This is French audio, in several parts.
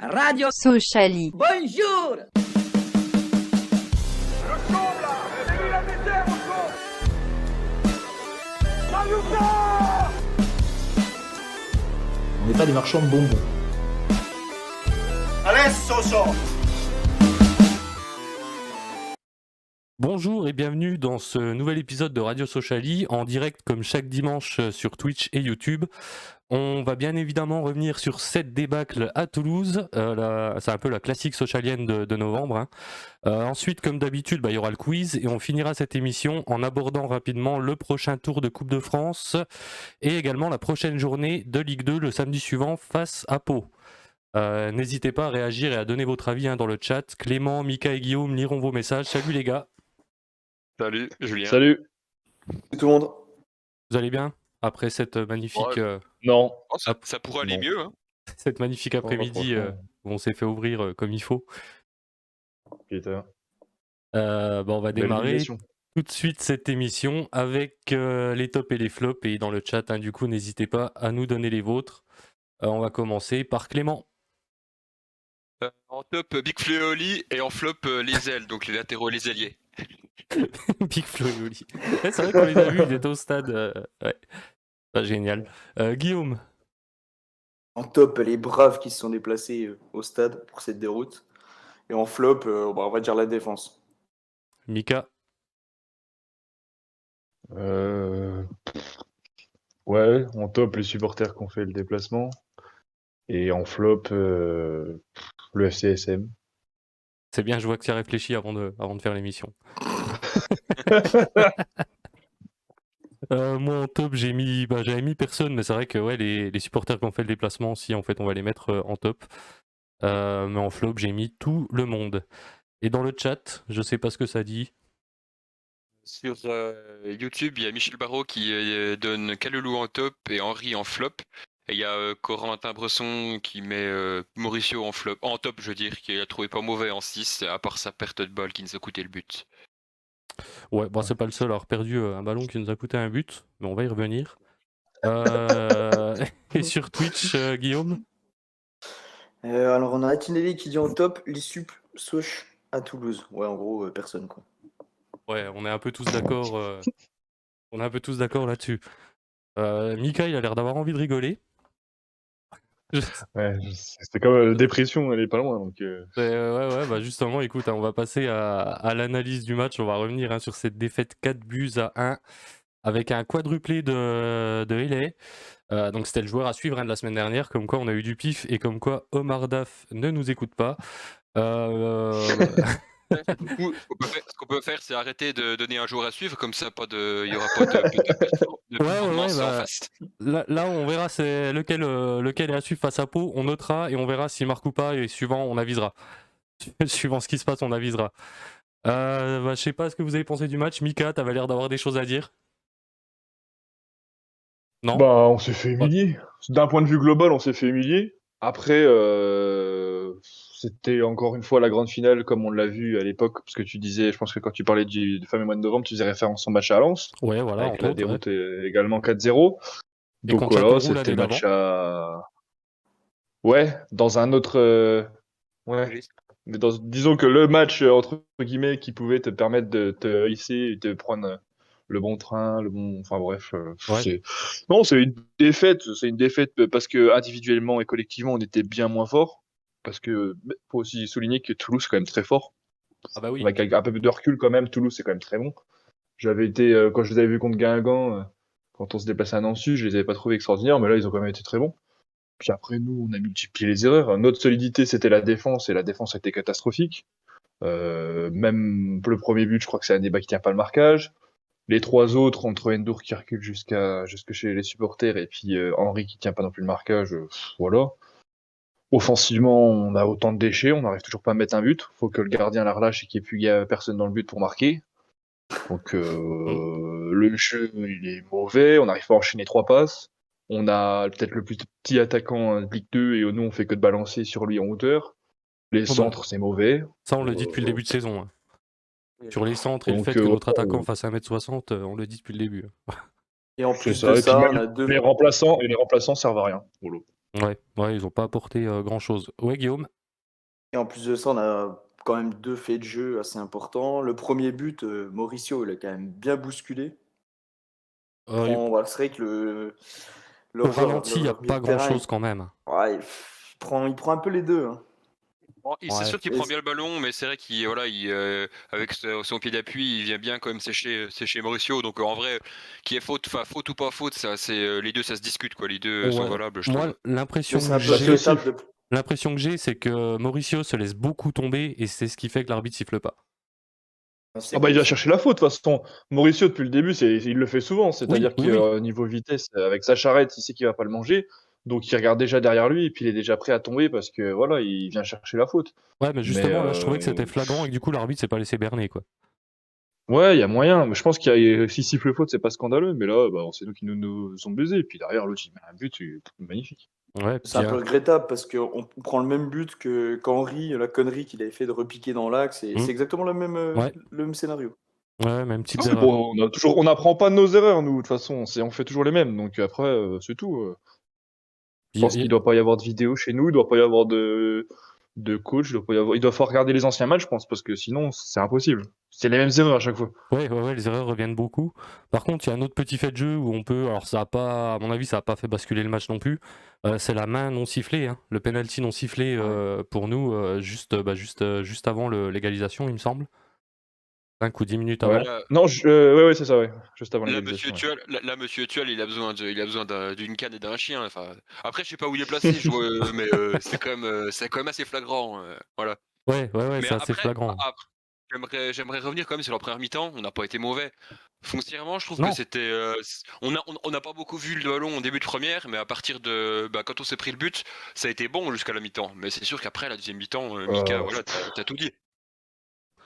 Radio Sociali. Bonjour. On n'est pas des marchands de bonbons. Bonjour et bienvenue dans ce nouvel épisode de Radio Sociali, en direct comme chaque dimanche sur Twitch et YouTube. On va bien évidemment revenir sur cette débâcle à Toulouse, c'est un peu la classique socialienne de novembre. Hein. Ensuite, comme d'habitude, il y aura le quiz et on finira cette émission en abordant rapidement le prochain tour de Coupe de France et également la prochaine journée de Ligue 2 le samedi suivant face à Pau. N'hésitez pas à réagir et à donner votre avis dans le chat. Clément, Mika et Guillaume liront vos messages. Salut les gars. Salut Julien. Salut tout le monde. Vous allez bien après cette magnifique Non. Oh, ça pourrait aller mieux. Hein. cette magnifique après-midi où on s'est fait ouvrir comme il faut. Putain. On va démarrer tout de suite cette émission avec les tops et les flops et dans le chat. Du coup, n'hésitez pas à nous donner les vôtres. On va commencer par Clément. En top, Big Flo et Oli et en flop, les ailes, donc les latéraux et les ailiers. Big Flo et Oli. Ouais, c'est vrai qu'on les a vus, ils étaient au stade. Ouais. Génial. Guillaume. En top, les braves qui se sont déplacés au stade pour cette déroute. Et en flop, on va dire la défense. Mika. Ouais, en top, les supporters qui ont fait le déplacement. Et en flop, le FCSM. C'est bien, je vois que tu as réfléchi avant de faire l'émission. Moi en top j'avais mis personne, mais c'est vrai que ouais, les supporters qui ont fait le déplacement aussi, en fait on va les mettre en top. Mais en flop j'ai mis tout le monde. Et dans le chat, je sais pas ce que ça dit. Sur YouTube, il y a Michel Barrault qui donne Kaloulou en top et Henri en flop. Et il y a Corentin Bresson qui met Mauricio en flop, en top je veux dire, qui a trouvé pas mauvais en 6, à part sa perte de balle qui nous a coûté le but. Ouais, c'est pas le seul à avoir perdu un ballon qui nous a coûté un but, mais on va y revenir. Et sur Twitch, Guillaume. Alors on a Atinelli qui dit en top, les sup Soch à Toulouse. Ouais, en gros, personne quoi. Ouais, on est un peu tous d'accord. On est un peu tous d'accord là-dessus. Mika, il a l'air d'avoir envie de rigoler. Ouais, c'était comme dépression, elle est pas loin. Donc, justement, écoute, on va passer à l'analyse du match. On va revenir sur cette défaite 4-1 avec un quadruplé de LA. Donc c'était le joueur à suivre de la semaine dernière, comme quoi on a eu du pif et comme quoi Omar Daf ne nous écoute pas. Ce qu'on peut faire, c'est arrêter de donner un joueur à suivre, comme ça il y aura pas de performance en face. Là, on verra c'est lequel est à suivre face à Pau, on notera et on verra s'il marque ou pas, et suivant, on avisera. Suivant ce qui se passe, on avisera. Je sais pas ce que vous avez pensé du match. Mika, t'avais l'air d'avoir des choses à dire. Non. On s'est fait humilier. D'un point de vue global, on s'est fait humilier. Après, c'était encore une fois la grande finale, comme on l'a vu à l'époque, parce que tu disais, je pense que quand tu parlais du fameux mois de novembre, tu faisais référence au match à Lens. Ouais, voilà. Avec la déroute également 4-0. Donc voilà, c'était match à... Ouais, dans un autre... Ouais. Mais disons que le match, entre guillemets, qui pouvait te permettre de te hisser et de prendre le bon train, enfin bref, c'est une défaite. C'est une défaite parce que individuellement et collectivement, on était bien moins fort. Parce que faut aussi souligner que Toulouse est quand même très fort. Ah bah oui. Avec un peu de recul quand même, Toulouse c'est quand même très bon. J'avais été quand je les avais vus contre Guingamp, quand on se déplaçait à Nancy, je les avais pas trouvés extraordinaires, mais là ils ont quand même été très bons. Puis après nous, on a multiplié les erreurs. Notre solidité c'était la défense et la défense a été catastrophique. Même le premier but, je crois que c'est Aneba qui tient pas le marquage. Les trois autres, entre Endour qui recule jusque chez les supporters et puis Henry qui tient pas non plus le marquage, voilà. Offensivement, on a autant de déchets, on n'arrive toujours pas à mettre un but. Faut que le gardien la relâche et qu'il n'y ait plus personne dans le but pour marquer. Donc le jeu, il est mauvais, on n'arrive pas à enchaîner 3 passes. On a peut-être le plus petit attaquant de Ligue 2 et nous, on fait que de balancer sur lui en hauteur. Les centres, c'est mauvais. Ça, on le dit depuis le début de saison. Hein. Sur les centres et le fait que notre attaquant fasse 1m60, on le dit depuis le début. Et en plus de ça, on a deux... Les remplaçants servent à rien. Ouais, ils n'ont pas apporté grand-chose. Ouais, Guillaume. Et en plus de ça, on a quand même 2 faits de jeu assez importants. Le premier but, Mauricio, il a quand même bien bousculé. Euh, Voilà, c'est vrai que au leur joueur, ralenti, il n'y a leur milieu pas de terrain, grand-chose quand même. ouais, il prend un peu les deux, hein. Bon, c'est Ouais. sûr qu'il prend bien le ballon, mais c'est vrai qu'il voilà, avec son pied d'appui, il vient bien quand même sécher Mauricio. Donc en vrai, qui est faute, enfin faute ou pas faute, ça c'est les deux, ça se discute quoi. Les deux sont Ouais. valables, je Moi, trouve. Mais c'est un peu Bah, c'est aussi. l'impression que j'ai, c'est que Mauricio se laisse beaucoup tomber et c'est ce qui fait que l'arbitre siffle pas. c'est Ah bah, il va possible. chercher la faute, de toute façon. Mauricio, depuis le début, il le fait souvent. Oui, C'est-à-dire oui, oui. qu'au niveau vitesse, avec sa charrette, il sait qu'il va pas le manger. Donc, il regarde déjà derrière lui et puis il est déjà prêt à tomber parce que voilà, il vient chercher la faute. Ouais, mais Mais justement, là, je trouvais que c'était flagrant et que du coup, l'arbitre s'est pas laissé berner, quoi. ouais, il y a moyen. Mais je pense s'il siffle faute, c'est pas scandaleux. Mais là, bah, c'est nous qui nous ont baisés. Et puis derrière, l'autre, il met un but, magnifique. Ouais, C'est un peu regrettable parce qu'on prend le même but qu'Henry, la connerie qu'il avait fait de repiquer dans l'axe. C'est exactement Ouais. le même scénario. Ouais, même petites Ah oui, erreurs. bon, on n'apprend pas de nos erreurs, nous, de toute façon. On fait toujours les mêmes. Donc après, c'est tout. Je pense qu'il doit pas y avoir de vidéo chez nous, il doit pas y avoir de coach, il doit falloir regarder les anciens matchs, je pense, parce que sinon, c'est impossible. C'est les mêmes erreurs à chaque fois. Ouais, les erreurs reviennent beaucoup. Par contre, il y a un autre petit fait de jeu où on peut, alors ça a pas, à mon avis, ça a pas fait basculer le match non plus. C'est la main non sifflée, hein, le penalty non sifflé pour nous, juste avant l'égalisation, il me semble. 5 ou 10 minutes Ouais. avant. Là, Non, ouais, c'est ça, ouais. Juste avant là, l'égalisation. Monsieur Tuel, il a besoin d'une canne et d'un chien. Enfin, après, je sais pas où il est placé, mais c'est quand même assez flagrant. Voilà. Ouais, Mais c'est assez après, flagrant. j'aimerais revenir quand même sur la première mi-temps. On n'a pas été mauvais. Foncièrement, je trouve que Non. c'était. On n'a pas beaucoup vu le ballon en début de première, mais à partir de. Quand on s'est pris le but, ça a été bon jusqu'à la mi-temps. Mais c'est sûr qu'après, la deuxième mi-temps, Mika, voilà, t'as tout dit.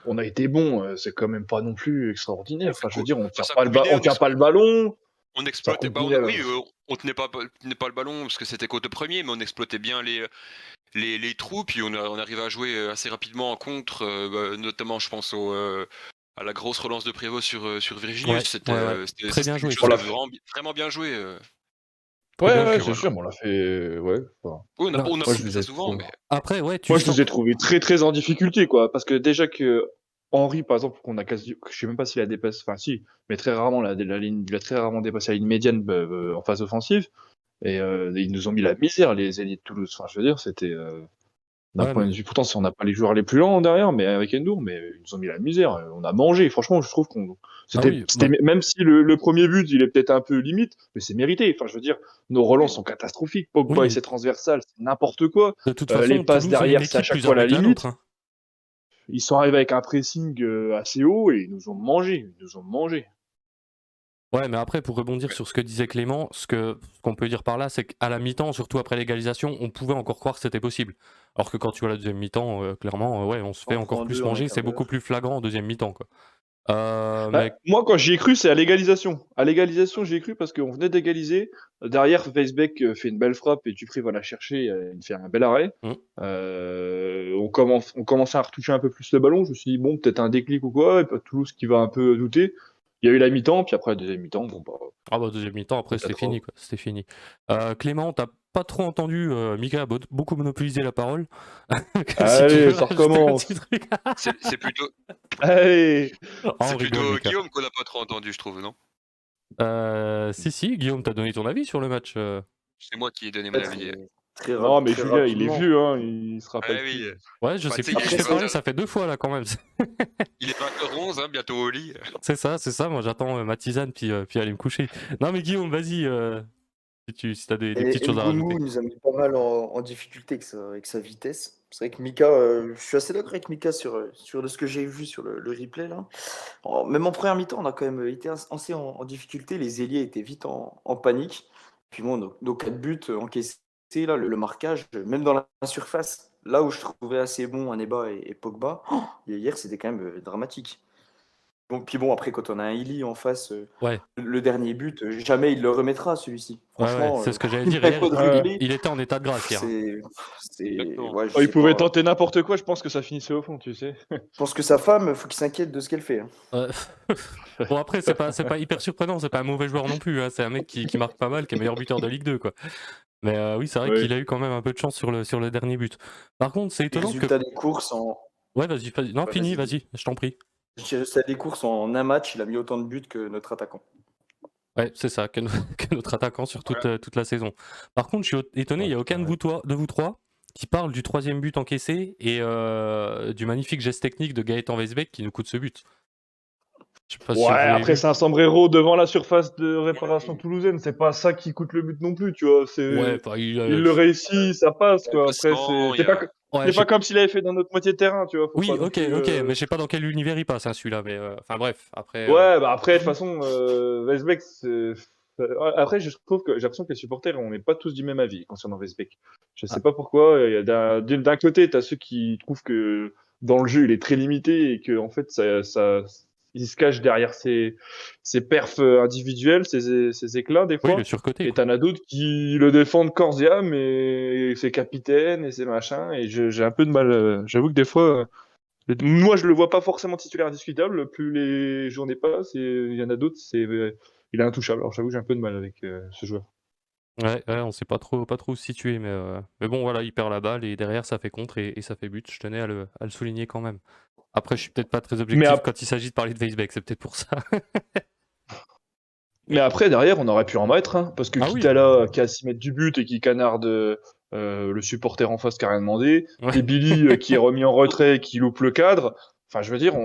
On a été bon, c'est quand même pas non plus extraordinaire. Enfin, je veux dire, Ça combinait, on tient pas le ballon. on Ça exploitait. combinait. On tenait pas le ballon parce que c'était côté premier, mais on exploitait bien les trous, puis on arrivait à jouer assez rapidement en contre, notamment, je pense, à la grosse relance de Prévost sur Virginius. Ouais, C'était Très bien quelque joué chose ça. de vraiment bien joué. Très bien Ouais, joué. c'est sûr, mais on l'a fait. Ouais. Enfin, Oui, on n'a Non, pas moi, fait ça souvent, mais. Après, ouais, moi, je les ai trouvés très, très en difficulté, quoi. Parce que déjà que Henry, par exemple, je sais même pas s'il a dépassé, enfin, si, mais très rarement, la ligne, il a très rarement dépassé la ligne médiane en phase offensive. Et ils nous ont mis la misère, les ailiers de Toulouse. Enfin, je veux dire, c'était d'un Ouais, point mais- de vue. Pourtant, on n'a pas les joueurs les plus lents derrière, mais avec Endour, mais ils nous ont mis la misère. On a mangé. Franchement, je trouve qu'on. Ah oui, Même si le premier but, il est peut-être un peu limite, mais c'est mérité. Enfin, je veux dire, nos relances sont catastrophiques. Pogba et oui. ses transversales, c'est n'importe quoi. De toute Les façon, passes Toulouse a une derrière, c'est à équipe chaque plus fois la armée que la nôtre, limite. hein. Ils sont arrivés avec un pressing assez haut et ils nous ont mangé. Ils nous ont mangé. Ouais, mais après, pour rebondir sur ce que disait Clément, ce qu'on peut dire par là, c'est qu'à la mi-temps, surtout après l'égalisation, on pouvait encore croire que c'était possible. Alors que quand tu vois la deuxième mi-temps, clairement, ouais, on se fait On encore prend plus 2 en un manger, quart c'est beaucoup d'heure. plus flagrant en deuxième mi-temps, quoi. Bah, Mais moi, quand j'y ai cru, c'est à l'égalisation. À l'égalisation, j'y ai cru parce qu'on venait d'égaliser. Derrière, Weisbeck fait une belle frappe et Dupri va la chercher. Il fait un bel arrêt. Mm. On commence à retoucher un peu plus le ballon. Je me suis dit, bon, peut-être un déclic ou quoi. Et pas Toulouse qui va un peu douter. Il y a eu la mi-temps, puis après la deuxième mi-temps, bon, bah, ah bah, deuxième mi-temps, après, c'était peut-être. fini, quoi. C'était fini. Clément, t'as pas trop entendu, Mika a beaucoup monopolisé la parole. Si tu Allez, veux ça rajouter un recommence. petit truc. C'est plutôt, Allez. On rigole, Mika. Guillaume qu'on n'a pas trop entendu, je trouve, non? Si, Guillaume, t'as donné ton avis sur le match. C'est moi qui ai donné mon avis. Non, mais Très Julien, il est rapidement. vieux, hein. Il se rappelle Ouais, oui. plus. Ouais, je Bah, sais tu plus sais, qui il s'est est parlé, 20h. ça fait 2 fois là quand même. Il est 20h11, bientôt au lit. C'est ça, moi j'attends ma tisane puis aller me coucher. Non mais Guillaume, vas-y, si t'as des petites Et choses à Nkunku, rajouter. il nous a mis pas mal en difficulté avec sa vitesse. C'est vrai que Mika, je suis assez d'accord avec Mika sur de ce que j'ai vu sur le replay là. Même en première mi-temps, on a quand même été assez en difficulté. Les ailiers étaient vite en panique. Puis bon, nos 4 buts encaissés, là, le marquage, même dans la surface, là où je trouvais assez bon Aneba et Pogba, hier c'était quand même dramatique. Bon, puis bon, après, quand on a un Illy en face, Ouais, le dernier but, jamais il le remettra celui-ci. ouais, Franchement, c'est ce que j'allais il dire n'y a hier. pas de Ouais. replay. Il était en état de grâce hier, hein. Exactement. Ouais, je Oh, il sais pouvait pas. tenter n'importe quoi, je pense que ça finissait au fond, tu sais. Je pense que sa femme, faut qu'il s'inquiète de ce qu'elle fait, hein. Euh, Bon après c'est pas hyper surprenant, c'est pas un mauvais joueur non plus, hein. C'est un mec qui marque pas mal, qui est meilleur buteur de Ligue 2 quoi. Mais oui, c'est vrai Oui. qu'il a eu quand même un peu de chance sur le dernier but. Par contre, c'est Les étonnant que. résultats des courses en. Ouais, vas-y. Non, Ouais, fini, vas-y. vas-y, je t'en prie. Les résultats des courses en un match, il a mis autant de buts que notre attaquant. Ouais, c'est ça, que notre attaquant sur toute la saison. Par contre, je suis étonné, il Ouais, n'y a aucun de vous trois qui parle du 3e but encaissé et du magnifique geste technique de Gaëtan Weisbeck qui nous coûte ce but. Je sais pas si Ouais, vous l'avez après vu. c'est un sombrero devant la surface de réparation toulousaine, c'est pas ça qui coûte le but non plus, tu vois. Ouais, Il le réussit, ça passe quoi. Après placement, ouais, c'est pas comme s'il avait fait dans notre moitié de terrain, tu vois. Faut pas Oui, non ok, plus, mais je sais pas dans quel univers il passe, hein, celui-là. Mais enfin bref, après. Ouais, bah après de toute façon, Westbeck, après je trouve que j'ai l'impression que les supporters, on n'est pas tous du même avis concernant Westbeck. Je sais Ah. pas pourquoi. Il y a d'un côté, t'as ceux qui trouvent que dans le jeu, il est très limité et que en fait, il se cache derrière ses perfs individuels, ses éclats des Oui, le fois. surcoté, Et quoi. t'en as d'autres qui le défendent corps et âme et c'est capitaine et c'est machin. Et j'ai un peu de mal. J'avoue que des fois. Moi, je le vois pas forcément titulaire indiscutable. Plus les journées passent, et il y en a d'autres, il est intouchable. Alors, j'avoue, j'ai un peu de mal avec ce joueur. Ouais, on sait pas trop où se situer, mais bon, voilà, il perd la balle et derrière ça fait contre et ça fait but. Je tenais à le souligner quand même. Après, je suis peut-être pas très Mais, objectif quand il s'agit de parler de Weisbeck, c'est peut-être pour ça. mais après, derrière, on aurait pu en mettre, hein, parce que Ah oui, Kitala, qui a à s'y mettre du but et qui canarde le supporter en face qui a rien demandé, Ouais. et Billy qui est remis en retrait et qui loupe le cadre. Enfin, je veux dire,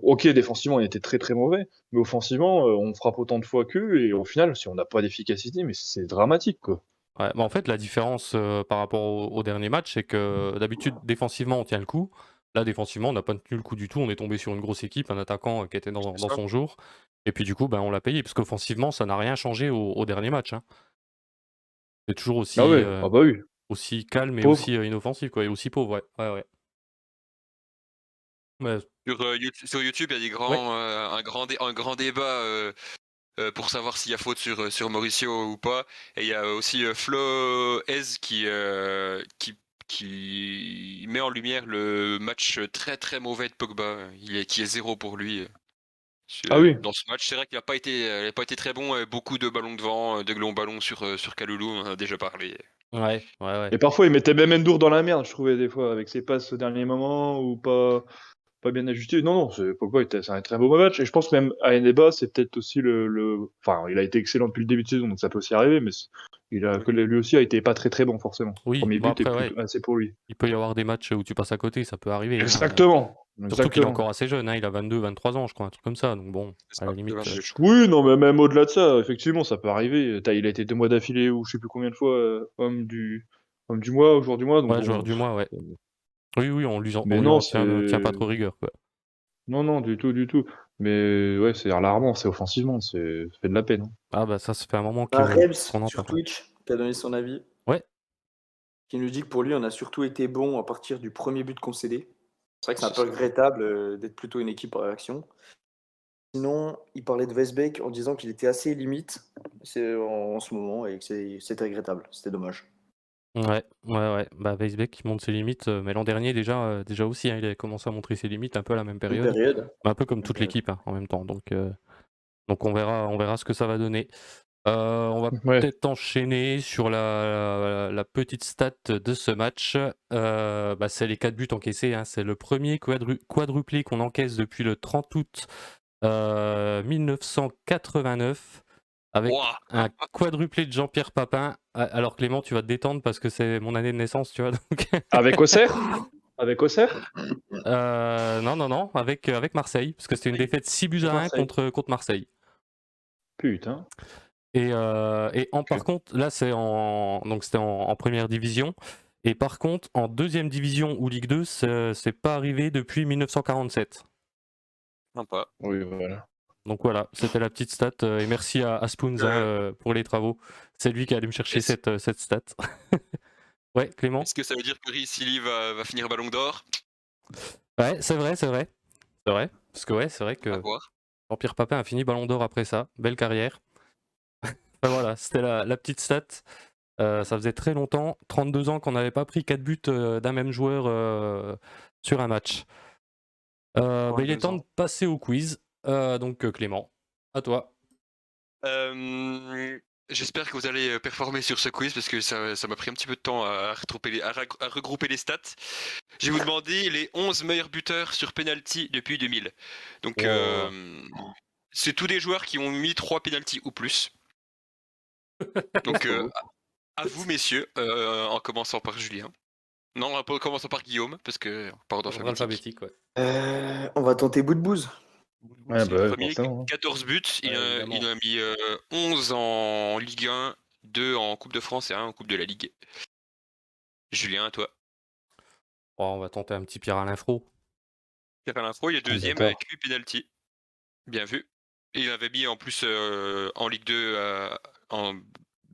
ok, défensivement, on était très très mauvais, mais offensivement, on frappe autant de fois qu'eux, et au final, si on n'a pas d'efficacité, mais c'est dramatique, quoi. Ouais, en fait, la différence par rapport au dernier match, c'est que d'habitude, défensivement, on tient le coup. Là, défensivement, on n'a pas tenu le coup du tout. On est tombé sur une grosse équipe, un attaquant qui était dans ça. son jour. Et puis, du coup, ben, on l'a payé, parce qu'offensivement, ça n'a rien changé au dernier match, hein. C'est toujours Ah ouais, ah bah oui, aussi calme et pauvre. aussi inoffensif, quoi, et aussi pauvre, ouais. Ouais. Ouais. Sur YouTube, il y a Ouais. un grand débat pour savoir s'il y a faute sur Mauricio ou pas. Et il y a aussi Flo Ez qui met en lumière le match très très mauvais de Pogba, qui est 0 pour lui. Ah oui. Dans ce match, c'est vrai qu'il n'a pas été très bon. Beaucoup de ballons devant, de longs ballons sur Kalulu, on en a déjà parlé. Ouais. Et parfois, il mettait même Endur dans la merde, je trouvais, des fois, avec ses passes au dernier moment, ou pas bien ajustées. Non, Pogba, c'est un très beau match. Et je pense que même à Eneba, c'est peut-être aussi enfin, il a été excellent depuis le début de saison, donc ça peut aussi arriver, mais lui aussi a été pas très très bon, forcément. Oui, Premier bon but est après, ouais, plutôt assez pour lui. il peut y avoir des matchs où tu passes à côté, ça peut arriver, hein. Exactement. Surtout qu'il est Exactement. encore assez jeune, hein, il a 22-23 ans, je crois, un truc comme ça. Donc bon, C'est à la ça, limite. Oui, non, mais même au-delà de ça, effectivement, ça peut arriver. Il a été 2 mois d'affilée, ou je sais plus combien de fois, homme du mois, au jour du mois, donc Ouais, joueur bon. du mois, ouais. Oui, on Mais lui non, en c'est. tient pas trop rigueur, quoi. Non, du tout, du tout. Mais ouais, c'est alarmant, c'est offensivement, ça fait de la peine, hein. Ah bah ça fait un moment Rebs qu'on en sur parle. Twitch qui a donné son avis, Ouais, qui nous dit que pour lui, on a surtout été bon à partir du premier but concédé. C'est vrai que c'est un peu regrettable d'être plutôt une équipe en réaction. Sinon, il parlait de Westbeck en disant qu'il était assez limite en ce moment et que c'était regrettable. C'était dommage. ouais. Bah Weisbeck qui montre ses limites, mais l'an dernier déjà aussi, hein, il avait commencé à montrer ses limites un peu à la même Une période. période. Bah, un peu comme Une toute période. l'équipe, hein, en même temps. Donc on verra ce que ça va donner. On va Ouais. peut-être enchaîner sur la petite stat de ce match. Bah, c'est les 4 buts encaissés, hein. C'est le premier quadruplé qu'on encaisse depuis le 30 août 1989, avec Ouah. un quadruplé de Jean-Pierre Papin. Alors Clément, tu vas te détendre parce que c'est mon année de naissance, tu vois. Donc... Avec Auxerre? Avec Auxerre? non, avec Marseille, parce que c'était une défaite 6-1 Marseille. contre Marseille. Putain. Par contre, là donc c'était en première division. Et par contre, en deuxième division ou Ligue 2, c'est pas arrivé depuis 1947. Sympa. Oui, voilà. Donc voilà, c'était la petite stat. Et merci à Spoons pour les travaux. C'est lui qui allait me chercher Est-ce cette stat. Ouais, Clément? est-ce que ça veut dire que Silly va finir Ballon d'Or? Ouais, c'est vrai. C'est vrai. Parce que ouais, c'est vrai À que voir. Jean-Pierre Papin a fini Ballon d'Or après ça. Belle carrière. Enfin, voilà, c'était la petite stat. Ça faisait très longtemps, 32 ans qu'on n'avait pas pris 4 buts d'un même joueur sur un match. Bah, il est 32 temps de ans. passer au quiz. Donc Clément, à toi. Euh, J'espère que vous allez performer sur ce quiz parce que ça m'a pris un petit peu de temps à regrouper les stats. Je vais vous demander les 11 meilleurs buteurs sur penalty depuis 2000. Donc, Wow. c'est tous des joueurs qui ont mis 3 penalties ou plus. Donc, à vous, messieurs, en commençant par Julien. Non, en commençant par Guillaume, parce que par ordre Ordre alphabétique. alphabétique, ouais. On va tenter bout de bouse. Ouais, C'est bah le ouais, premier, forcément. 14 buts. Il évidemment. a mis 11 en Ligue 1, 2 en Coupe de France et 1 en Coupe de la Ligue. Julien, à toi. Oh, on va tenter un petit Pierre-Alain Fro. Pierre Alain Fro, il est deuxième D'accord. avec 8 penalty. Bien vu. Et il avait mis en plus en Ligue 2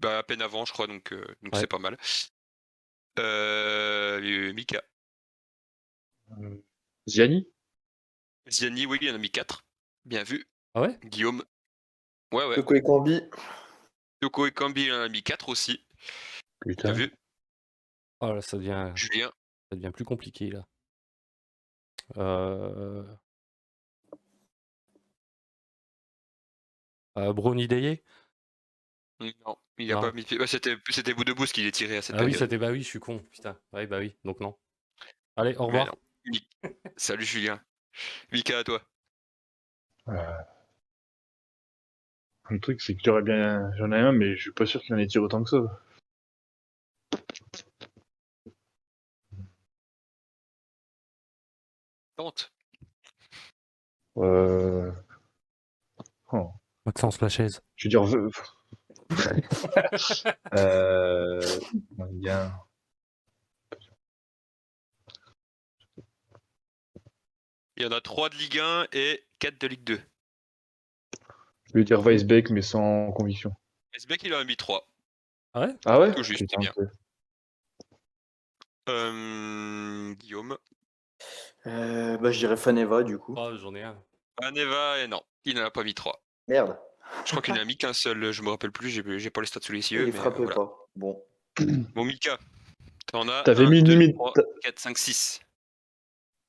à peine avant, je crois, donc Ouais. c'est pas mal. Mika. Ziani? Ziani, oui, il en a mis 4. Bien vu. Ah ouais? Guillaume. Ouais. Toko et Cambi. Toko et Kambi, il en a mis 4 aussi. Bien Putain. vu. Oh là, ça devient Julien. plus compliqué là. Brony Daye? Non, il a Non. pas mis. C'était Boudebouze qui l'a tiré à cette Ah oui, période. bah oui, je suis con, putain. Ouais, bah oui, donc non. Allez, au Mais revoir. non. Salut Julien. Mika, à toi. Le truc, c'est que j'en ai un, mais je suis pas sûr qu'il en ait tiré autant que ça. Tente. Oh. Maxence Lachaise. Je veux dire, il y a Il y en a 3 de Ligue 1 et 4 de Ligue 2. je vais dire Weisbeck, mais sans conviction. Esbeck, il en a mis 3. Ah ouais? Ah ouais? Tout juste, Putain, c'est bien. ok. Guillaume. Je dirais Faneva du coup. Oh, j'en ai un. Aneva, et non, il n'en a pas mis 3. Merde. Je crois qu'il n'en a mis qu'un seul, je me rappelle plus, j'ai pas les stats sous les yeux. Il mais frappait voilà. pas. Bon. Bon, Mika, t'en as T'avais 1, mis une 2, limite. 3, 4, 5, 6.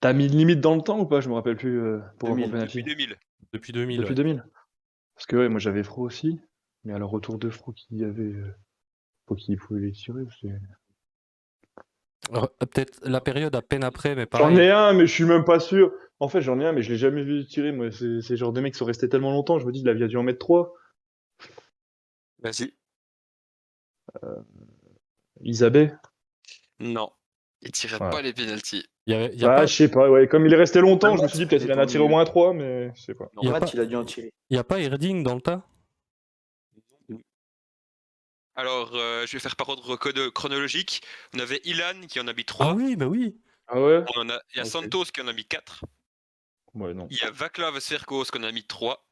T'as mis une limite dans le temps ou pas? Je me rappelle plus pour 2000. penalty. Depuis 2000. Depuis 2000, Depuis ouais. 2000. Parce que ouais, moi j'avais Fro aussi, mais alors autour de Fro qui avait. Pas qui pouvait les tirer. Peut-être la période à peine après, mais J'en pareil. ai un, mais je suis même pas sûr. En fait, j'en ai un, mais je l'ai jamais vu tirer. Moi, c'est genre des mecs qui sont restés tellement longtemps. Je me dis, il a dû en mettre 3. Vas-y. Isabelle. Non, il tirait Ouais. pas les penalties. Il y a Bah, pas, je sais pas, ouais. Comme il est resté longtemps, je me Matt, suis dit peut-être il il est en a tiré au tombé. moins 3, mais je sais pas. Il y a Matt, pas- il a dû en tirer. il y a pas Erding dans le tas? Alors, je vais faire par ordre chronologique. On avait Ilan qui en a mis 3. Ah oui, bah oui. Ah ouais? Il y a Ok. Santos qui en a mis 4. Ouais, non. Il y a Vaclav Sverkos qui en a mis 3.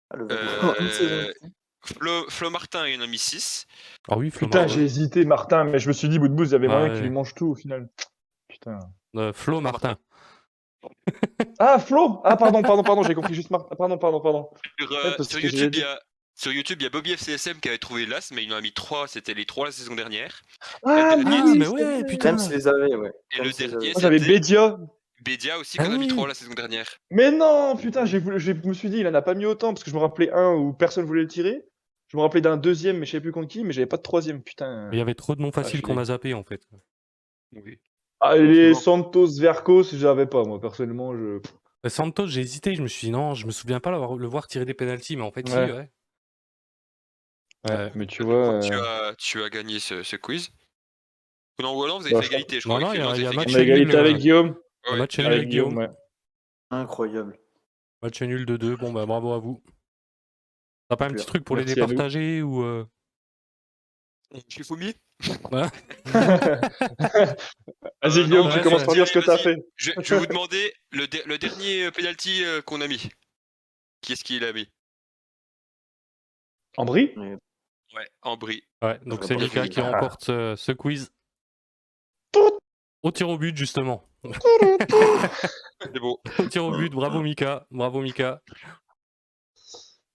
Ah, le Vaclav, une saison. Flo Martin, il en a mis 6. Ah oui, Flo Putain, Martin. j'ai hésité, Martin, mais je me suis dit, bout de bouse, il y avait moyen Ouais. qu'il lui mange tout au final. Putain. Flo Martin. Ah, Flo! Ah, pardon, j'ai compris juste Martin. Pardon. Ouais, parce Sur que YouTube, j'ai il y a Bobby FCSM qui avait trouvé l'As, mais il en a mis 3. C'était les 3 la saison dernière. Ah, le dernier, Ah, oui, mais c'est ouais, vrai. putain. Même s'il les avait, ouais. Et Même le s'il les dernier, avait. Moi, j'avais c'était Bédia. Bédia aussi Ah qui en a mis oui. 3 la saison dernière. Mais non, putain, je me suis dit, il en a pas mis autant, parce que je me rappelais un où personne voulait le tirer. Je me rappelais d'un deuxième, mais je sais plus contre qui, mais j'avais pas de troisième, putain. Il y avait trop de noms faciles je qu'on l'ai. a zappé en fait. Oui. Ah, les Santos, Vercos, j'avais pas, moi, personnellement, je. Santos, j'ai hésité, je me suis dit non, je me souviens pas le voir tirer des penalties, mais en fait, si, Ouais. ouais. Ouais, mais tu Je vois. crois que tu as gagné ce quiz. Non, ou alors vous avez Bah, fait je crois- égalité. Je Non, crois non, que il y a vous avez fait match On a égalité. égalité nul. avec Guillaume. Un Ouais, match nul Avec avec Guillaume. ouais. Incroyable. Match nul de 2, bon bah bravo à vous. T'as pas un petit truc pour les Merci à nous. départager ou Je suis Foumi. Voilà. Vas-y, Non, Guillaume, ouais, tu commences par dire ce que t'as vas-y. fait. Je vais vous demander le dernier penalty qu'on a mis. Qui est-ce qu'il a mis? Ambry? Ouais, Ambry. Ouais, donc Je c'est vois pas Mika qui- qui remporte ce quiz. Au tir au but, justement. C'est beau. Au tir au but, bravo Mika. Bravo Mika.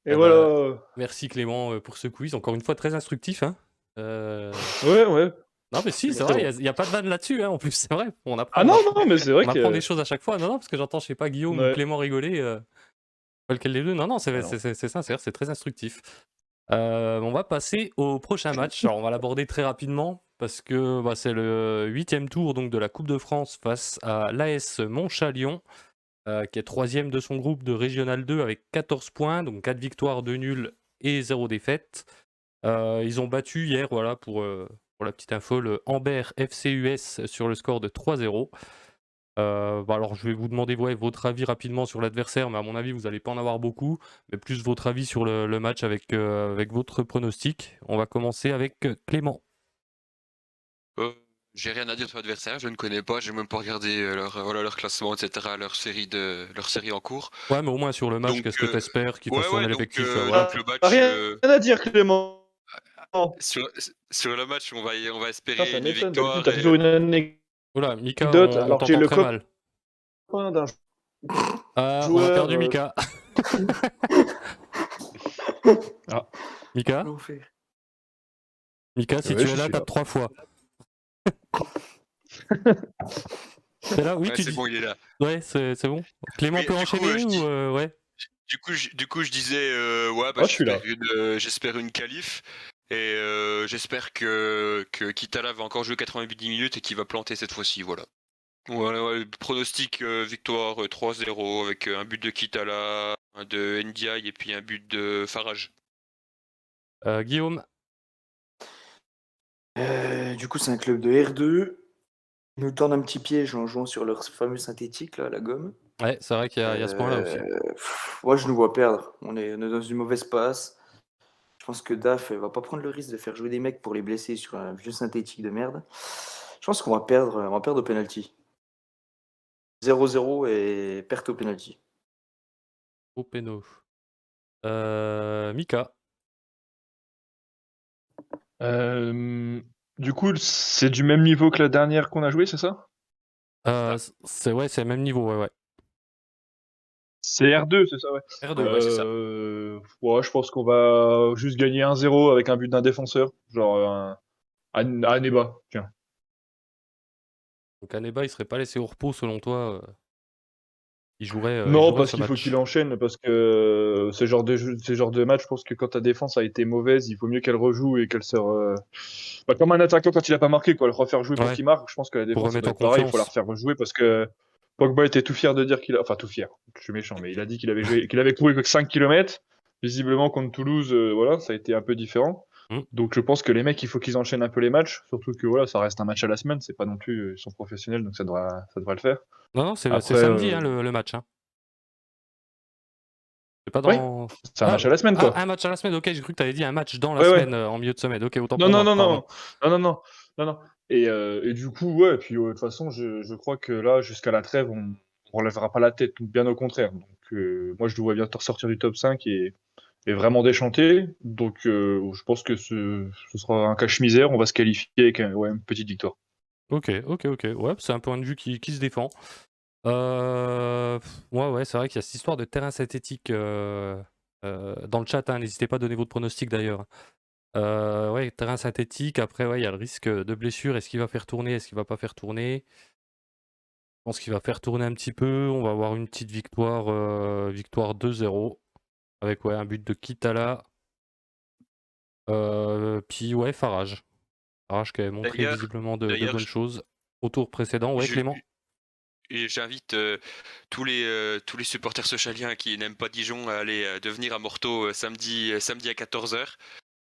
Et Eh voilà. Merci Clément pour ce quiz. Encore une fois, très instructif. Hein. Ouais. Non, mais si, c'est C'est vrai, bon. il n'y a pas de vanne là-dessus. Hein, en plus, c'est vrai. On apprend, Ah non, mais c'est vrai on apprend que. des choses à chaque fois. Non, parce que j'entends, je sais pas, Guillaume ou Ouais. Clément rigoler. Pas lequel des deux. Non, Ah non. c'est sincère, c'est très instructif. On va passer au prochain match. Alors, on va l'aborder très rapidement parce que c'est le 8e tour donc, de la Coupe de France face à l'AS Montchalion, qui est 3e de son groupe de Régional 2 avec 14 points, donc 4 victoires, 2 nuls et 0 défaite. Ils ont battu hier, voilà, pour la petite info, le Amber FCUS sur le score de 3-0. Alors je vais vous demander votre avis rapidement sur l'adversaire, mais à mon avis vous n'allez pas en avoir beaucoup, mais plus votre avis sur le match avec votre pronostic. On va commencer avec Clément. J'ai rien à dire sur l'adversaire, je ne connais pas, j'ai même pas regardé leur classement, etc., leur série en cours. Ouais, mais au moins sur le match, Donc, qu'est-ce que tu espères qu'il fasse ouais, tourner donc, l'effectif donc le match, Rien à dire, Clément. sur le match, on va Ça espérer une m'étonne. D'habitude, victoire. t'as toujours une anecdote Voilà, Mika, on alors que j'ai t'entend le très mal. copain d'un On a joueur. perdu Mika. Ah. Mika, L'enfer. Mika, si Ouais, tu je es là, suis tape là. 3 fois. C'est là, oui, Ouais, tu c'est dis. bon, il est là. Ouais, c'est bon. Clément Oui, peut du coup, enchaîner je ou dis- ouais. Du coup, je disais, ouais, Je suis là. j'espère une qualif. Et j'espère que Kitala va encore jouer 90 minutes et qu'il va planter cette fois-ci, voilà. Voilà, ouais, pronostic victoire 3-0 avec un but de Kitala, un de NDI et puis un but de Farage. Guillaume. Du coup, c'est un club de R2. Ils nous tendent un petit piège en jouant sur leur fameux synthétique, là, la gomme. Ouais, c'est vrai qu'il y a ce point-là aussi. Moi, je nous vois perdre. On est dans une mauvaise passe. Je pense que DAF va pas prendre le risque de faire jouer des mecs pour les blesser sur un vieux synthétique de merde. Je pense qu'on va perdre au penalty. 0-0 et perte au penalty. Au péno. Mika. Du coup, c'est du même niveau que la dernière qu'on a jouée, c'est ça? C'est le même niveau, ouais. C'est R2, c'est ça, ouais. R2. Ouais, c'est ça. Ouais, je pense qu'on va juste gagner 1-0 avec un but d'un défenseur. Genre Aneba, tiens. Donc Aneba, il serait pas laissé au repos selon toi. Il jouerait Non, parce ce qu'il faut qu'il match. enchaîne, parce que ce genre de match, je pense que quand ta défense a été mauvaise, il vaut mieux qu'elle rejoue et qu'elle sort. Comme un attaquant quand il a pas marqué, quoi, le refaire jouer pour Ouais, qu'il marque. Je pense que la pour défense, ça remettre doit en être pareil, il faut la confiance. refaire rejouer parce que Pogba était tout fier de dire enfin tout fier, je suis méchant, mais il a dit qu'il avait joué, qu'il avait couru que 5 km. Visiblement contre Toulouse, voilà, ça a été un peu différent. Mm. Donc je pense que les mecs, il faut qu'ils enchaînent un peu les matchs, surtout que voilà, ça reste un match à la semaine, c'est pas non plus, ils sont professionnels, donc ça devrait le faire. Non, c'est Après, samedi le match. Hein. C'est pas oui, dans. c'est un match à la semaine, quoi. Un match à la semaine, ok, j'ai cru que tu avais dit un match dans la Ouais, ouais. semaine, en milieu de semaine. Ok, autant Non, pour non, moi, non, pardon. non. Et du coup, ouais, et puis de toute façon, je crois que là, jusqu'à la trêve, on relèvera pas la tête, bien au contraire. Donc, moi, je devrais bientôt ressortir du top 5 et vraiment déchanter. Donc, je pense que ce sera un cache-misère. On va se qualifier avec une petite victoire. Ok. Ouais, c'est un point de vue qui se défend. Ouais, c'est vrai qu'il y a cette histoire de terrain synthétique dans le chat. Hein, n'hésitez pas à donner votre pronostic d'ailleurs. Ouais, terrain synthétique. Après, ouais, il y a le risque de blessure. Est-ce qu'il va faire tourner? Est-ce qu'il va pas faire tourner? Je pense qu'il va faire tourner un petit peu. On va avoir une petite victoire, victoire 2-0 avec un but de Kitala. Puis ouais, Farage. Farage qui avait montré visiblement de bonnes choses au tour précédent. Ouais, Clément. J'invite tous les supporters socialiens qui n'aiment pas Dijon à aller devenir à Morteau samedi à 14h.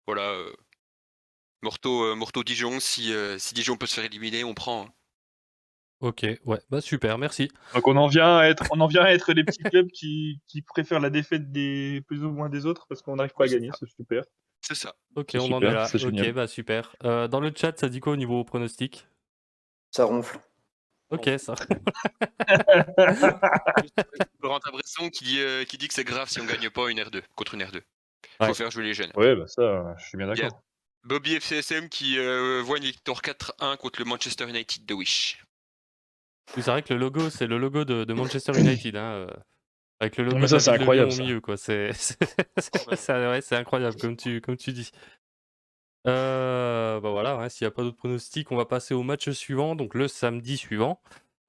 Voilà, Morteau Dijon, si Dijon peut se faire éliminer, on prend. Hein. Ok, ouais, super, merci. Donc, on en vient à être les petits clubs qui préfèrent la défaite des plus ou moins des autres parce qu'on n'arrive pas à gagner. C'est super. C'est ça. Ok, C'est on en super, est là. c'est génial. Ok, super. Dans le chat, ça dit quoi au niveau pronostic? Ça ronfle. Ok, ça. Corentin Bresson qui dit que c'est grave si on gagne pas une R2 contre une R2. Il Ouais. faut faire jouer les jeunes. Ouais, bah ça, je suis bien d'accord. Bobby FCSM qui voit une victoire 4-1 contre le Manchester United de Wish. Oui, c'est vrai que le logo, c'est le logo de Manchester United. Hein, avec le logo Mais de ça, la c'est ville de Lyon incroyable, au ça. milieu, quoi. C'est incroyable, comme tu dis. Bah voilà, hein, s'il n'y a pas d'autres pronostics, on va passer au match suivant, donc le samedi suivant,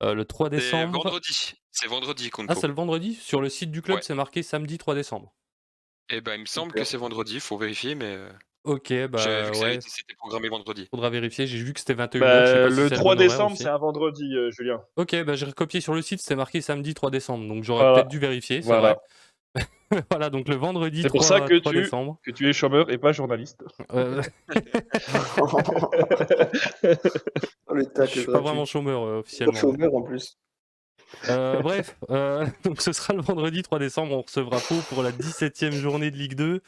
le 3 C'est décembre. vendredi. C'est vendredi contre Ah, c'est le vendredi? Sur le site du club, Ouais. c'est marqué samedi 3 décembre. Eh ben, il me semble que Super. c'est vendredi, faut vérifier, mais Ok, j'avais vu bah que ouais, c'était programmé vendredi. faudra vérifier. J'ai vu que c'était 21h, je sais pas si Le c'est le 3 bon horaire décembre, aussi. c'est un vendredi, Julien. Ok, bah j'ai recopié sur le site, c'était marqué samedi 3 décembre, donc j'aurais Voilà, peut-être dû vérifier, c'est vrai. voilà. Voilà, donc le vendredi C'est pour ça 3 décembre. que tu es chômeur et pas journaliste. Euh, Le je tacle suis pas vraiment gratuit. chômeur Pas officiellement. chômeur en plus. Bref, donc ce sera le vendredi 3 décembre, on recevra Pau pour la 17e journée de Ligue 2.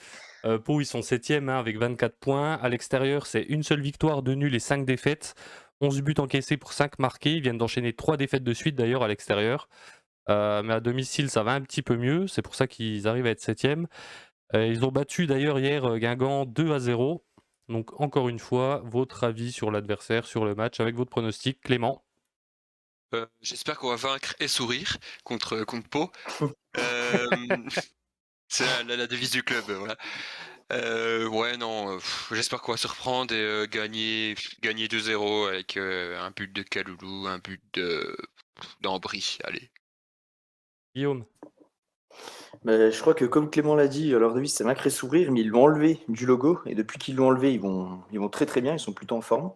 Pau, ils sont 7e avec 24 points. À l'extérieur, c'est une seule victoire, 2 nuls et 5 défaites. 11 buts encaissés pour 5 marqués. Ils viennent d'enchaîner 3 défaites de suite d'ailleurs à l'extérieur. Mais à domicile, ça va un petit peu mieux. C'est pour ça qu'ils arrivent à être 7e. Ils ont battu d'ailleurs hier Guingamp 2-0. Donc encore une fois, votre avis sur l'adversaire, sur le match, avec votre pronostic, Clément. J'espère qu'on va vaincre et sourire contre Pau. C'est la devise du club, voilà. Ouais, non, j'espère qu'on va se reprendre et gagner 2-0 avec un but de Kaloulou, un but d'Ambry. Allez. Guillaume. Mais je crois que comme Clément l'a dit, leur devise c'est vaincre et sourire, mais ils l'ont enlevé du logo. Et depuis qu'ils l'ont enlevé, ils vont très très bien, ils sont plutôt en forme.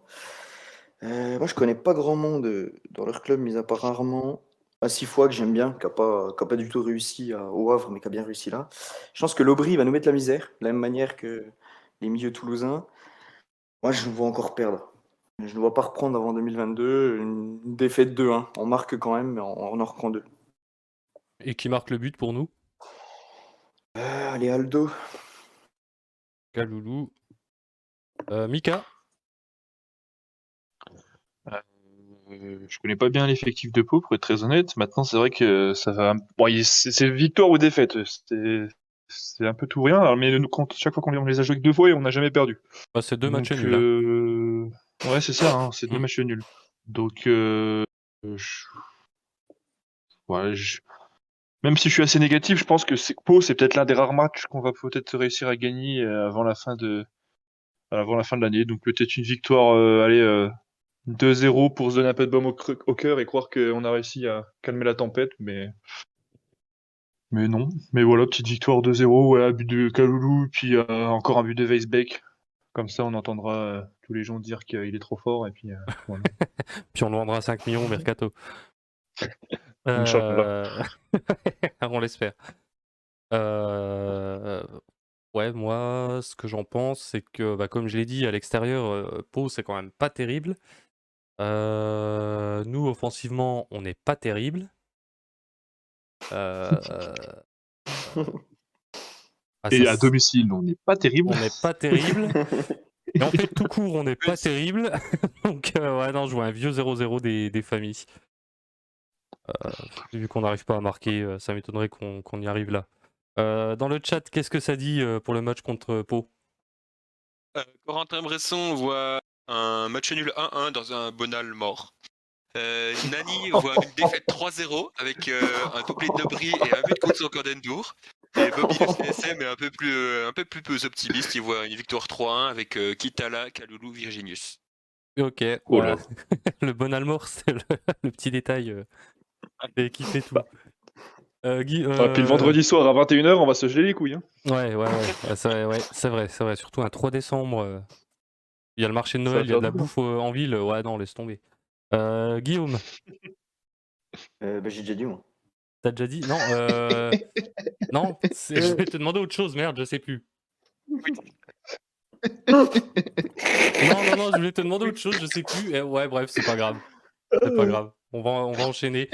Moi je connais pas grand monde dans leur club, mis à part rarement. À 6 fois que j'aime bien, qui a pas du tout réussi au Havre, mais qui a bien réussi là. Je pense que l'Aubry va nous mettre la misère, de la même manière que les milieux toulousains. Moi je nous vois encore perdre. Je ne vois pas reprendre avant 2022. Une défaite 2-1. On marque quand même, mais on en reprend 2. Et qui marque le but pour nous? Allez, Aldo. Kaloulou. Mika. Je connais pas bien l'effectif de Pau, pour être très honnête. Maintenant, c'est vrai que ça va. Bon, c'est victoire ou défaite. C'est un peu tout ou rien. Alors, mais chaque fois qu'on les a joués que 2 fois, on n'a jamais perdu. Bah, c'est 2 matchs Donc, nuls. ouais, c'est ça. Hein, c'est 2 Mm. matchs nuls. Donc, je- ouais, même si je suis assez négatif, je pense que Pau, c'est peut-être l'un des rares matchs qu'on va peut-être réussir à gagner avant la fin de l'année. Donc, peut-être une victoire, allez. 2-0 pour se donner un peu de baume au cœur et croire qu'on a réussi à calmer la tempête, mais non. Mais voilà, petite victoire 2-0, ouais, un but de Kaloulou, puis encore un but de Weisbeck. Comme ça, on entendra tous les gens dire qu'il est trop fort, et puis voilà. Puis on le vendra 5 millions au mercato. Inch'Allah. On l'espère. Ouais, moi, ce que j'en pense, c'est que, bah, comme je l'ai dit, à l'extérieur, Pau, c'est quand même pas terrible. Nous, offensivement, on n'est pas terrible. Ah, Et à domicile, on n'est pas terrible. on n'est pas terrible. Et en fait, tout court, on n'est pas terrible. Donc, ouais, non, je vois un vieux 0-0 des familles. Vu qu'on n'arrive pas à marquer, ça m'étonnerait qu'on y arrive là. Dans le chat, qu'est-ce que ça dit pour le match contre Pau? Corentin Bresson voit un match nul 1-1 dans un Bonal mort. Nani voit une défaite 3-0 avec un doublé de Nobry et un but contre son Cordendour. Et Bobby le CSM est un peu plus optimiste. Il voit une victoire 3-1 avec Kitala, Kaloulou, Virginius. Ok, Oh là. le bon Almor, c'est le petit détail qui fait tout. Guy, Puis le vendredi soir à 21h, on va se geler les couilles. Hein. ouais, c'est vrai. Surtout un 3 décembre. Il y a le marché de Noël, il y a de la bouffe en ville. Ouais, non, laisse tomber. Guillaume, J'ai déjà dit, moi. t'as déjà dit? Non, non, je vais te demander autre chose, merde, je sais plus. Non, je voulais te demander autre chose, je sais plus. Ouais, bref, c'est pas grave. C'est pas grave. On va enchaîner.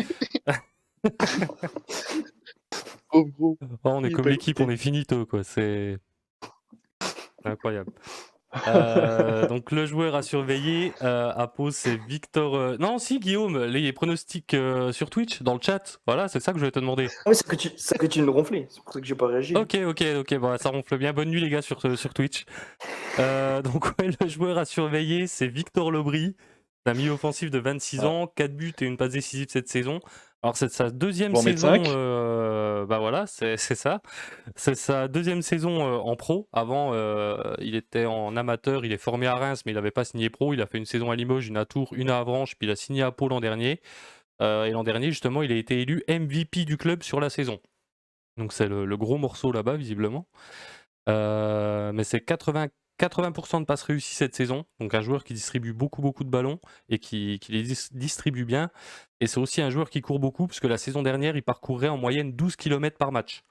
Oh gros. Oh, on est Il est comme pas l'équipe, écouté. on est finito, quoi. C'est incroyable. Donc le joueur à surveiller à Pau, c'est Victor. Non, si Guillaume, les pronostics sur Twitch dans le chat. Voilà, c'est ça que je voulais te demander. Ah oui, ça que tu me ronfler. C'est pour ça que j'ai pas réagi. Ok, bon, ça ronfle bien. Bonne nuit les gars sur Twitch. Donc ouais, le joueur à surveiller, c'est Victor Lobry. C'est un milieu offensif de 26 ans, 4 buts et une passe décisive cette saison. Alors c'est sa deuxième Bon, mettre saison, 5. bah voilà, c'est ça. C'est sa deuxième saison en pro. Avant, il était en amateur, il est formé à Reims, mais il n'avait pas signé pro. Il a fait une saison à Limoges, une à Tours, une à Avranches, puis il a signé à Pau l'an dernier. Et l'an dernier, justement, il a été élu MVP du club sur la saison. Donc c'est le gros morceau là-bas, visiblement. Mais c'est 80% de passes réussies cette saison. Donc un joueur qui distribue beaucoup de ballons et qui les distribue bien. Et c'est aussi un joueur qui court beaucoup, puisque la saison dernière, il parcourait en moyenne 12 km par match.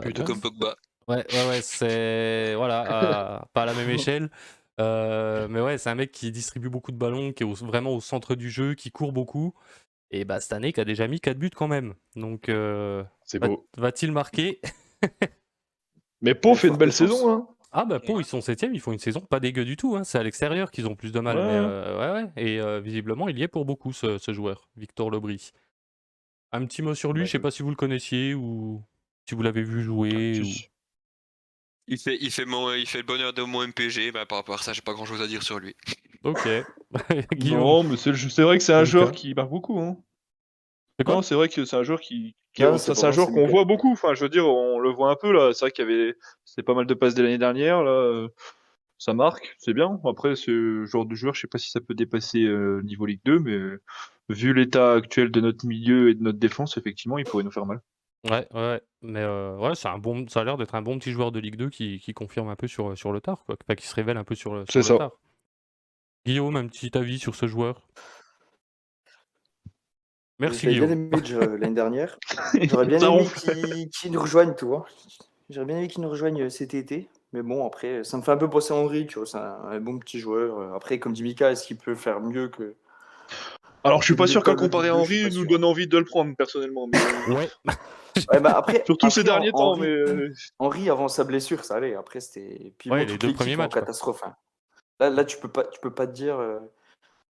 Plutôt Donc, comme Pogba. ouais, c'est voilà, pas à la même échelle. Mais ouais, c'est un mec qui distribue beaucoup de ballons, qui est vraiment au centre du jeu, qui court beaucoup. Et bah cette année, qui a déjà mis 4 buts quand même. Donc C'est beau. va-t-il marquer? Mais Il y Pau a fait une forte belle chance. saison, hein. Ah bah Pau, ils sont 7e, ils font une saison pas dégueu du tout, hein. C'est à l'extérieur qu'ils ont plus de mal, mais Ouais. ouais. Et visiblement, il y est pour beaucoup ce joueur, Victor Lebris. Un petit mot sur lui, Bah je sais pas écoute, si vous le connaissiez ou si vous l'avez vu jouer ou... si. Il fait le bonheur de mon MPG, bah, par rapport à ça, j'ai pas grand chose à dire sur lui. Ok. Guillaume, Non, mais c'est vrai que c'est un joueur Mika. qui marque beaucoup, hein. C'est Non, quoi? c'est vrai que c'est un joueur Non, c'est pas c'est un moi, joueur c'est qu'on Mika. voit beaucoup. Enfin, je veux dire, on le voit un peu là. C'est vrai qu'il y avait, c'était pas mal de passes dès l'année dernière. Là, ça marque, c'est bien. Après, ce genre de joueur, je sais pas si ça peut dépasser niveau Ligue 2, mais vu l'état actuel de notre milieu et de notre défense, effectivement, il pourrait nous faire mal. Ouais. Mais ouais, ça a l'air d'être un bon petit joueur de Ligue 2 qui confirme un peu sur le tard, quoi. Enfin, qui se révèle un peu sur C'est le ça. tard. Guillaume, un petit avis sur ce joueur? Je Merci l'avais bien Guillaume. aimé l'année dernière. J'aurais bien Ça aimé ronfle. qu'il nous rejoigne, tu vois. J'aurais bien aimé qu'il nous rejoigne cet été. Mais bon, après, ça me fait un peu penser à Henry, tu vois. C'est un bon petit joueur. Après, comme dit Mika, est-ce qu'il peut faire mieux Alors, je suis que le pas milieu sûr de qu'à le tableau de Ligue comparer à 2? Je suis Henry, pas il nous sûr. donne envie de le prendre personnellement, mais Ouais. Ouais, bah après, surtout ces derniers temps. Mais Henry, avant sa blessure, ça allait. Après, c'était. Puis Ouais, bon, les toute 2 premiers l'équipe en matchs, quoi. catastrophe, hein. Là, tu peux pas te dire.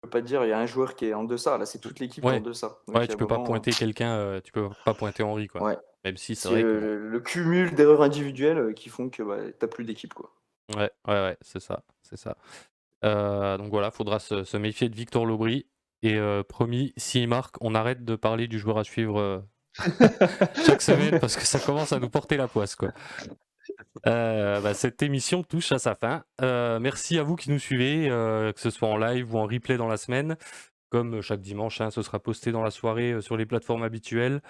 Tu peux pas te dire, il y a un joueur qui est en deçà. Là, c'est toute l'équipe qui est en Ouais. deçà. Donc, Ouais, il y a tu un peux pas moment. pointer quelqu'un, tu peux pas pointer Henry, quoi. Ouais. Même si c'est C'est vrai que bon. le cumul d'erreurs individuelles qui font que bah, t'as plus d'équipe, quoi. Ouais, c'est ça. Donc voilà, faudra se méfier de Victor Lobry. Et promis, s'il marque, on arrête de parler du joueur à suivre chaque semaine parce que ça commence à nous porter la poisse, quoi. Bah, cette émission touche à sa fin. Merci à vous qui nous suivez, que ce soit en live ou en replay dans la semaine. Comme chaque dimanche, hein, ce sera posté dans la soirée sur les plateformes habituelles.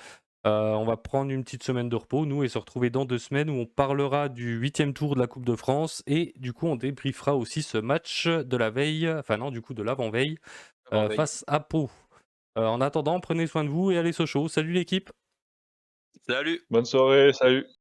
On va prendre une petite semaine de repos, nous, et se retrouver dans 2 semaines où on parlera du 8e tour de la Coupe de France. Et du coup, on débriefera aussi ce match de la veille, enfin non, du coup de l'avant-veille, Avant-veille. face à Pau. En attendant, prenez soin de vous et allez Sochaux. Salut l'équipe! Salut! bonne soirée, salut.